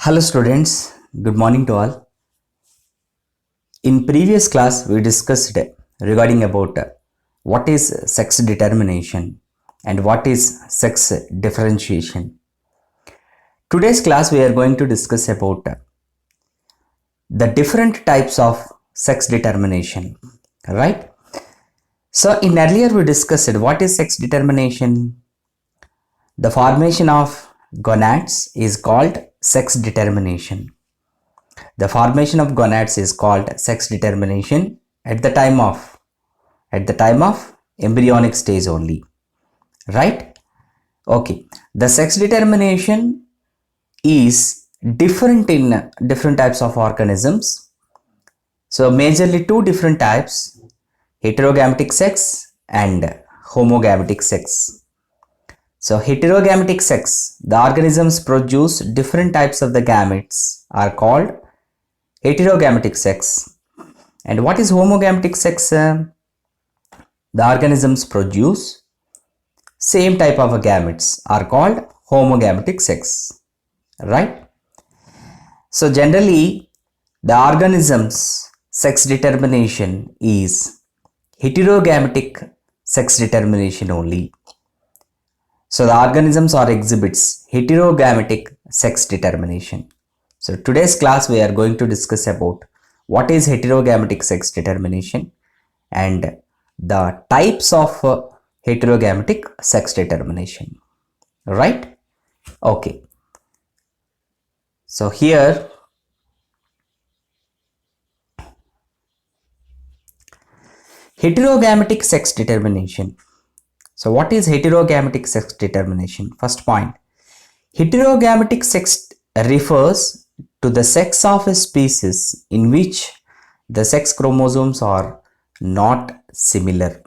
Hello students, good morning to all. In previous class we discussed regarding about what is sex determination and what is sex differentiation. Today's class we are going to discuss about the different types of sex determination, right? So in earlier we discussed what is sex determination. The formation of gonads is called sex determination. The formation of gonads is called sex determination at the time of embryonic stage only, right? Okay, the sex determination is different in different types of organisms. So majorly two different types, heterogametic sex and homogametic sex. So heterogametic sex, the organisms produce different types of the gametes are called heterogametic sex. And what is homogametic sex? The organisms produce same type of gametes are called homogametic sex, right? So generally the organisms sex determination is heterogametic sex determination only. So the organisms or exhibits heterogametic sex determination. So today's class we are going to discuss about what is heterogametic sex determination and the types of heterogametic sex determination, right? Okay. So here heterogametic sex determination. So what is heterogametic sex determination? First point, heterogametic sex refers to the sex of a species in which the sex chromosomes are not similar.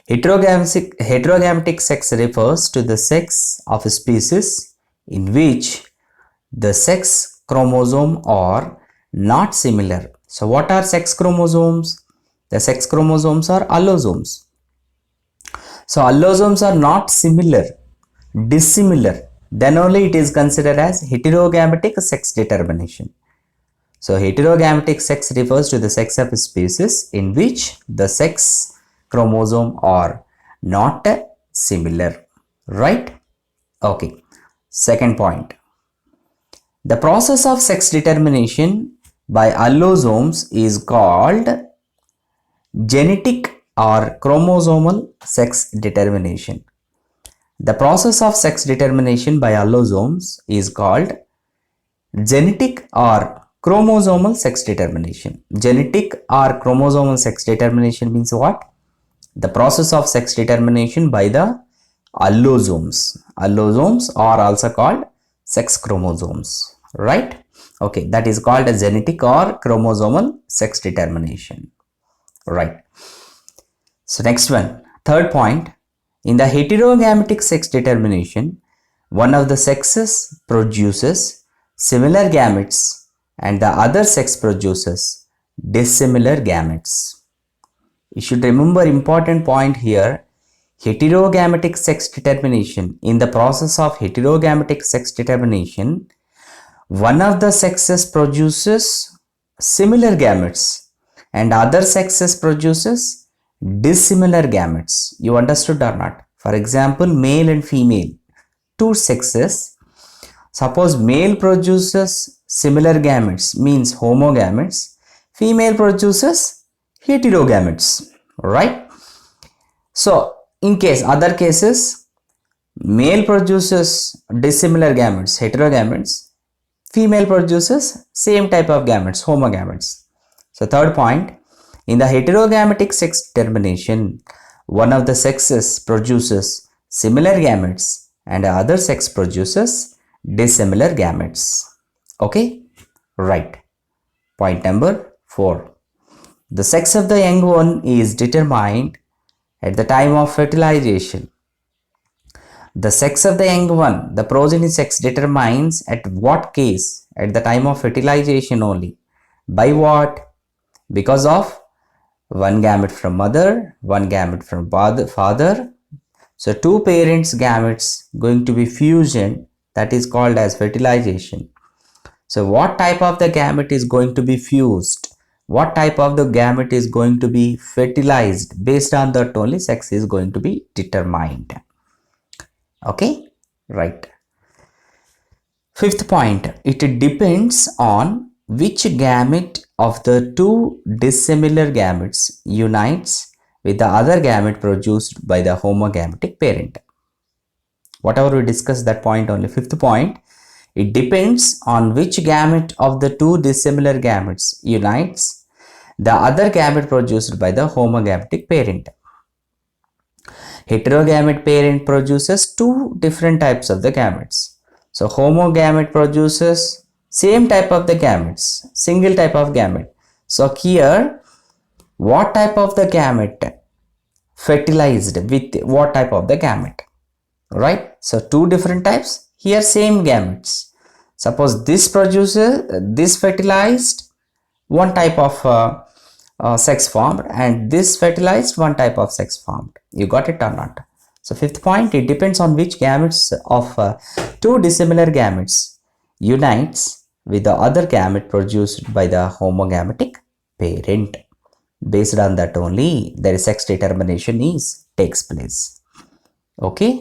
Heterogametic sex refers to the sex of a species in which the sex chromosome are not similar. So what are sex chromosomes? The sex chromosomes are allosomes. So allosomes are not similar, dissimilar, then only it is considered as heterogametic sex determination. So heterogametic sex refers to the sex of a species in which the sex chromosome are not similar, right? Okay. Second point, the process of sex determination by allosomes is called genetic or chromosomal sex determination. The process of sex determination by allosomes is called genetic or chromosomal sex determination. Genetic or chromosomal sex determination means what? The process of sex determination by the allosomes. Allosomes are also called sex chromosomes, right? Okay, that is called a genetic or chromosomal sex determination, right? So next one, third point, in the heterogametic sex determination, one of the sexes produces similar gametes and the other sex produces dissimilar gametes. You should remember important point here, heterogametic sex determination. In the process of heterogametic sex determination, one of the sexes produces similar gametes and other sexes produces dissimilar gametes. You understood or not? For example, male and female, two sexes. Suppose male produces similar gametes, means homogametes. Female produces heterogametes, right? So in case other cases, male produces dissimilar gametes, heterogametes. Female produces same type of gametes, homogametes. So third point, in the heterogametic sex determination, one of the sexes produces similar gametes and the other sex produces dissimilar gametes. Okay, right. Point number 4. The sex of the young one is determined at the time of fertilization. The sex of the young one, the progeny sex determines at what case? At the time of fertilization only. By what? Because of one gamete from mother, one gamete from father. So two parents gametes going to be fusion, that is called as fertilization. So what type of the gamete is going to be fused? What type of the gamete is going to be fertilized? Based on that only sex is going to be determined. Okay, right. Fifth point, it depends on which gamete of the two dissimilar gametes unites with the other gamete produced by the homogametic parent. Whatever we discussed that point only. Fifth point, it depends on which gamete of the two dissimilar gametes unites the other gamete produced by the homogametic parent. Heterogamete parent produces two different types of the gametes. So homogamete produces same type of the gametes, single type of gamete. So here, what type of the gamete fertilized with what type of the gamete? Right? So two different types, here same gametes. Suppose this produces, this fertilized one type of sex formed, and this fertilized one type of sex formed. You got it or not? So fifth point, it depends on which gametes of two dissimilar gametes unites with the other gamete produced by the homogametic parent. Based on that only their sex determination takes place. Okay,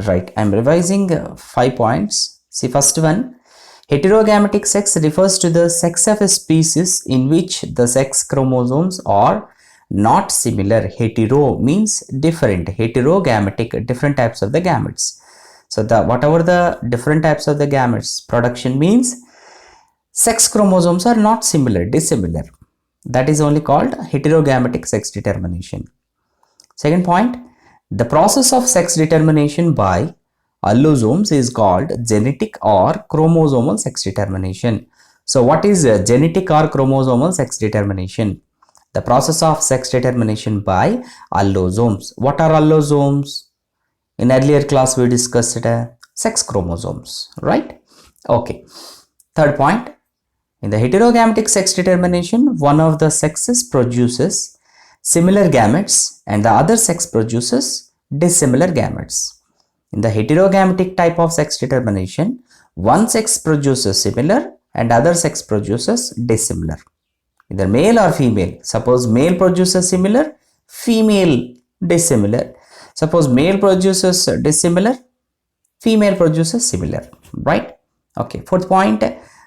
right. I'm revising 5 points. See, first one, heterogametic sex refers to the sex of a species in which the sex chromosomes are not similar. Hetero means different. Heterogametic, different types of the gametes. So whatever the different types of the gametes production means, sex chromosomes are not similar, dissimilar. That is only called heterogametic sex determination. Second point, the process of sex determination by allosomes is called genetic or chromosomal sex determination. So what is genetic or chromosomal sex determination? The process of sex determination by allosomes. What are allosomes? In earlier class we discussed sex chromosomes, right? Okay. Third point, in the heterogametic sex determination, one of the sexes produces similar gametes and the other sex produces dissimilar gametes. In the heterogametic type of sex determination, one sex produces similar and other sex produces dissimilar. Either male or female. Suppose male produces similar, female dissimilar. Suppose male produces dissimilar, female produces similar, right? Okay. Fourth point,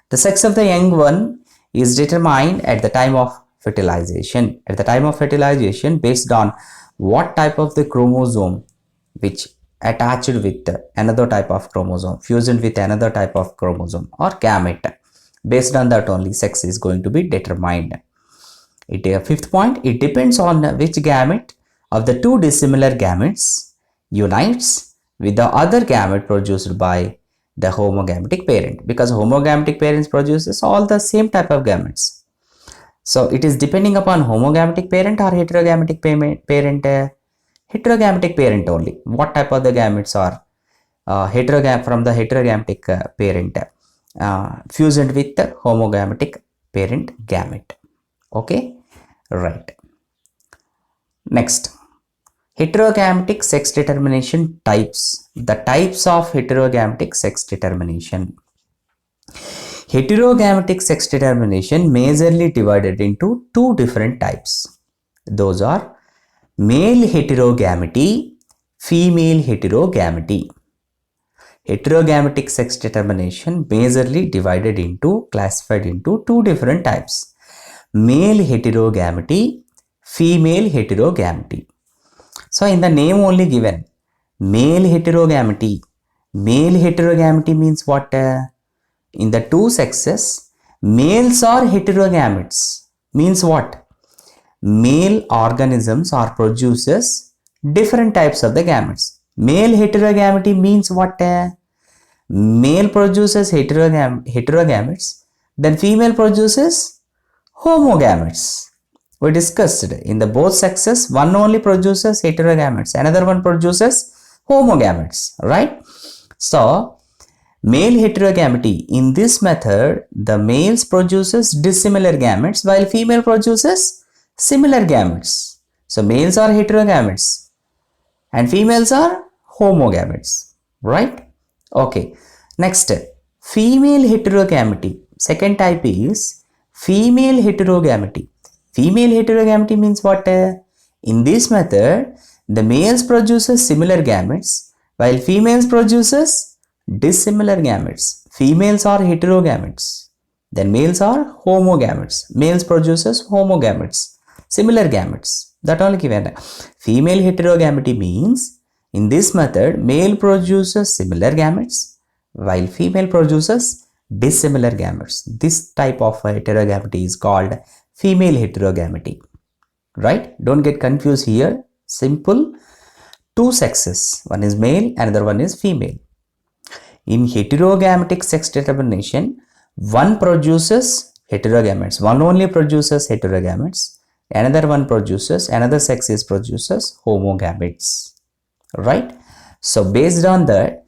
the sex of the young one is determined at the time of fertilization. At the time of fertilization, based on what type of the chromosome which attached with another type of chromosome, fusion with another type of chromosome or gamete. Based on that only sex is going to be determined. Fifth point, it depends on which gamete of the two dissimilar gametes unites with the other gamete produced by the homogametic parent, because homogametic parents produces all the same type of gametes. So it is depending upon homogametic parent or heterogametic parent. Heterogametic parent only. What type of the gametes are from the heterogametic parent fused with the homogametic parent gamete. Okay, right. Next, heterogametic sex determination types. The types of heterogametic sex determination. Heterogametic sex determination majorly divided into two different types. Those are male heterogamety, female heterogamety. Heterogametic sex determination majorly classified into two different types. Male heterogamety, female heterogamety. So in the name only given, male heterogamety. Male heterogamety means what? In the two sexes, males are heterogametes. Means what? Male organisms or produces different types of the gametes. Male heterogamety means what? Male produces heterogametes, then female produces homogametes. We discussed in the both sexes, one only produces heterogametes, another one produces homogametes, right? So male heterogamety, in this method the males produces dissimilar gametes while female produces similar gametes. So males are heterogametes and females are homogametes, right? Okay. Next, female heterogamety. Second type is female heterogamety. Female heterogamety means what? In this method, the males produces similar gametes while females produces dissimilar gametes. Females are heterogametes. Then males are homogametes. Males produces homogametes, similar gametes. That only given. Female heterogamety means in this method, male produces similar gametes while female produces dissimilar gametes. This type of heterogamety is called female heterogamety. Right? Don't get confused here. Simple. Two sexes. One is male, another one is female. In heterogametic sex determination, one produces heterogametes. One only produces heterogametes. Another sex produces homogametes. Right? So based on that,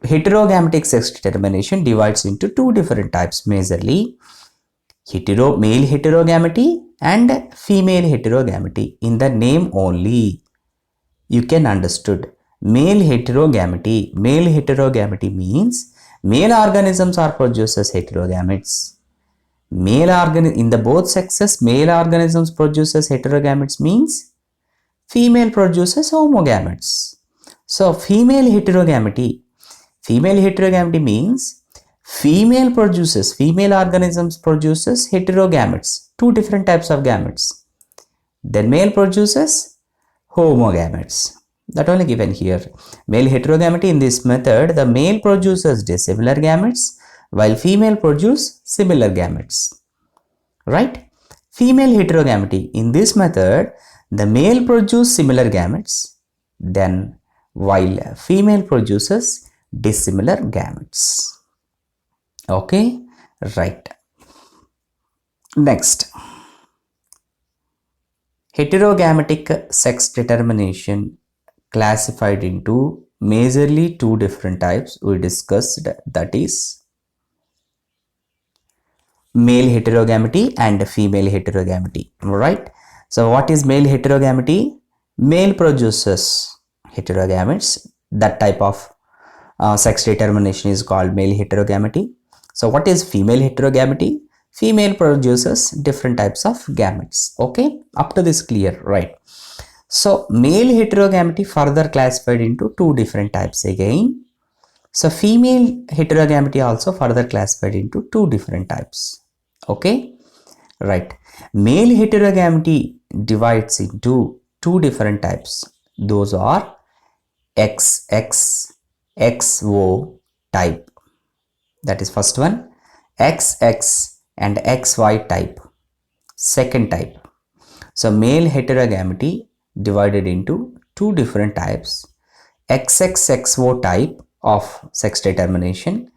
heterogametic sex determination divides into two different types, majorly male heterogamety and female heterogamety. In the name only, you can understood. Male heterogamety means male organisms are produces heterogametes. In the both sexes, male organisms produces heterogametes means female produces homogametes. So female heterogamety means female organisms produces heterogametes, two different types of gametes. Then male produces homogametes. That only given here. Male heterogamety, in this method, the male produces dissimilar gametes while female produce similar gametes. Right? Female heterogamety, in this method, the male produces similar gametes, then while female produces dissimilar gametes. Okay, right. Next, heterogametic sex determination classified into majorly two different types we discussed, that is male heterogamety and female heterogamety. Right? So what is male heterogamety? Male produces heterogametes. That type of sex determination is called male heterogamety. So what is female heterogamety? Female produces different types of gametes. Okay, up to this clear, right? So male heterogamety further classified into two different types again. So female heterogamety also further classified into two different types. Okay, right. Male heterogamety divides into two different types. Those are XX, XO type. That is first one. XX and XY type. Second type. So male heterogamety divided into two different types. XXXO type of sex determination.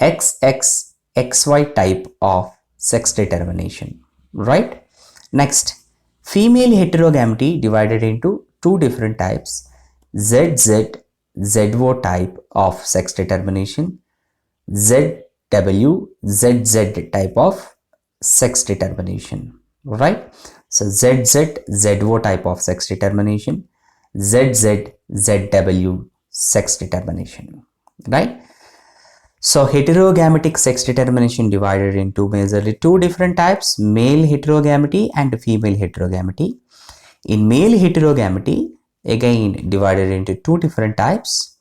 XXXY type of sex determination. Right? Next, female heterogamety divided into two different types. ZO type of sex determination. ZZ type of sex determination. Right? So ZO type of sex determination. ZW sex determination. Right? So heterogametic sex determination divided into majorly two different types, male heterogamety and female heterogamety. In male heterogamety, again divided into two different types.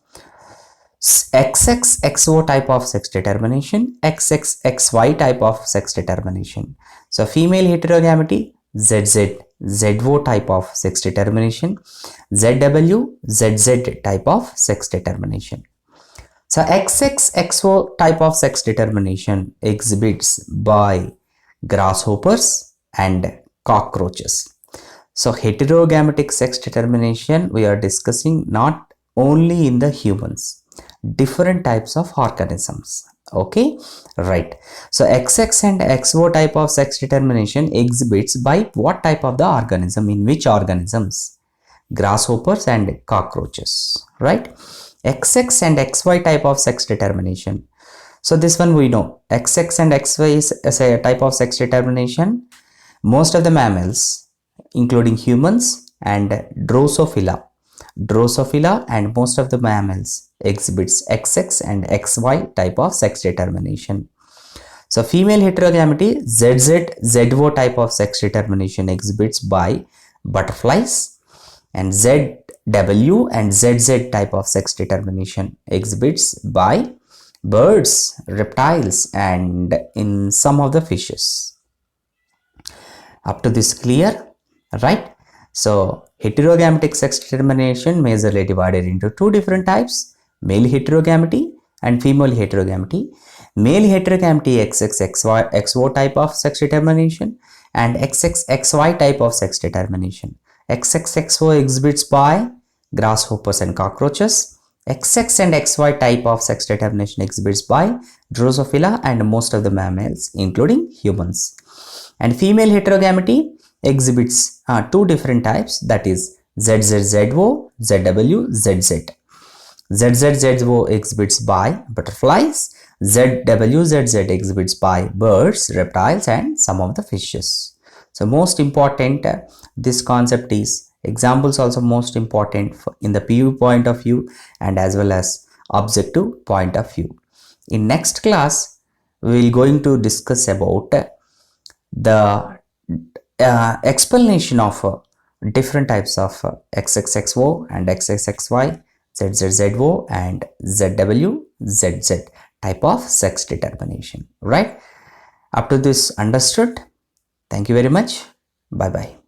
XXXO type of sex determination, XXXY type of sex determination. So female heterogamety, ZO type of sex determination, ZZ type of sex determination. So XXXO type of sex determination exhibits by grasshoppers and cockroaches. So heterogametic sex determination we are discussing not only in the humans, different types of organisms. Okay, right. So XX and XO type of sex determination exhibits by what type of the organism, in which organisms? Grasshoppers and cockroaches, right? XX and XY type of sex determination. So this one we know. XX and XY is a type of sex determination. Most of the mammals, including humans and Drosophila. Drosophila and most of the mammals exhibits XX and XY type of sex determination. So female heterogamety, ZZ, ZO type of sex determination exhibits by butterflies, and ZW and ZZ type of sex determination exhibits by birds, reptiles, and in some of the fishes. Up to this clear, right? So heterogametic sex determination majorly divided into two different types, male heterogamety and female heterogamety. Male heterogamety XXXY XO type of sex determination and XXXY type of sex determination. XXXO exhibits by grasshoppers and cockroaches. XX and XY type of sex determination exhibits by Drosophila and most of the mammals including humans. And female heterogamety exhibits two different types, that is ZZZO, ZW, ZZ. ZZZO exhibits by butterflies, ZWZZ exhibits by birds, reptiles, and some of the fishes. So most important, this concept is examples also most important in the PU point of view and as well as objective point of view. In next class, we will going to discuss about the explanation of different types of XXXO and XXXY, ZZZO and ZWZZ type of sex determination, right? Up to this understood? Thank you very much. Bye bye.